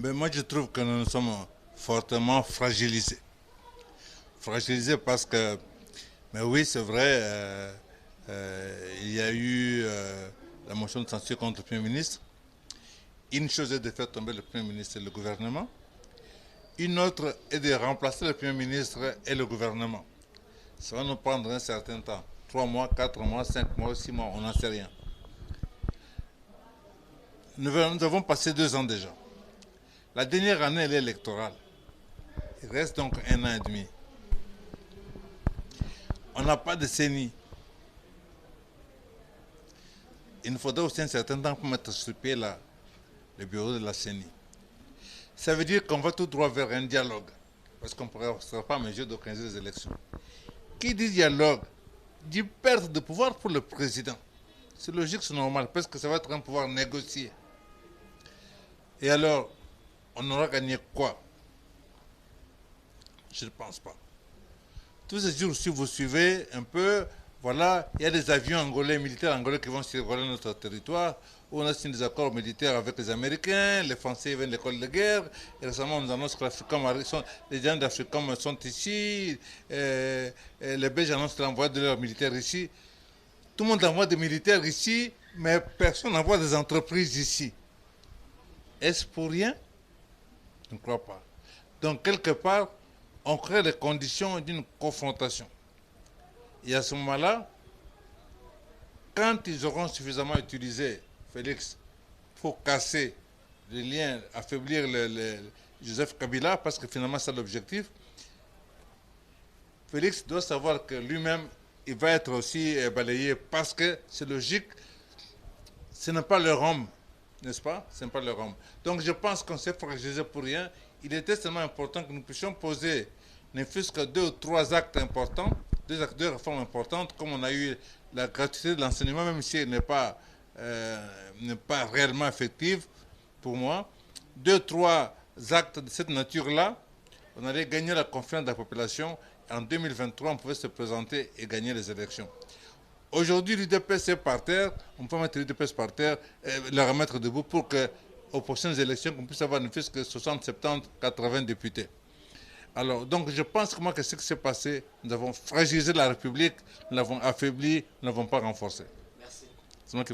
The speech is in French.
Mais moi, je trouve que nous sommes fortement fragilisés. Fragilisés parce que, mais oui, c'est vrai, il y a eu la motion de censure contre le Premier ministre. Une chose est de faire tomber le Premier ministre et le gouvernement. Une autre est de remplacer le Premier ministre et le gouvernement. Ça va nous prendre un certain temps. 3 mois, 4 mois, 5 mois, 6 mois, on n'en sait rien. Nous avons passé 2 ans déjà. La dernière année, elle est électorale. Il reste donc 1 an et demi. On n'a pas de CENI. Il nous faudra aussi un certain temps pour mettre sur pied le bureau de la CENI. Ça veut dire qu'on va tout droit vers un dialogue, parce qu'on ne sera pas en mesure d'organiser les élections. Qui dit dialogue dit perte de pouvoir pour le président. C'est logique, c'est normal, parce que ça va être un pouvoir négocié. Et alors, on aura gagné quoi? Je ne pense pas. Tous ces jours, si vous suivez un peu, voilà, il y a des avions angolais, militaires angolais qui vont survoler notre territoire, où on a signé des accords militaires avec les Américains, les Français viennent de l'école de guerre, et récemment on nous annonce que les gens d'Africom sont ici, et les Belges annoncent l'envoi de leurs militaires ici. Tout le monde envoie des militaires ici, mais personne n'envoie des entreprises ici. Est-ce pour rien? Je ne crois pas. Donc, quelque part, on crée les conditions d'une confrontation. Et à ce moment-là, quand ils auront suffisamment utilisé Félix pour casser les liens, affaiblir Joseph Kabila, parce que finalement c'est l'objectif, Félix doit savoir que lui-même, il va être aussi balayé parce que c'est logique, ce n'est pas leur homme, n'est-ce pas? Ce n'est pas leur homme. Donc je pense qu'on s'est fragilisé pour rien. Il était tellement important que nous puissions poser ne fût-ce que 2 ou 3 actes importants, 2 réformes importantes, comme on a eu la gratuité de l'enseignement, même si elle n'est pas réellement effective pour moi. 2 ou 3 actes de cette nature-là, on allait gagner la confiance de la population. En 2023, on pouvait se présenter et gagner les élections. Aujourd'hui, l'UDPS est par terre, on peut mettre l'UDPS par terre, la remettre debout pour qu'aux prochaines élections, qu'on puisse avoir ne fût-ce que 60, 70, 80 députés. Alors, donc je pense que moi, que ce qui s'est passé, nous avons fragilisé la République, nous l'avons affaiblie, nous ne l'avons pas renforcée. Merci. C'est moi qui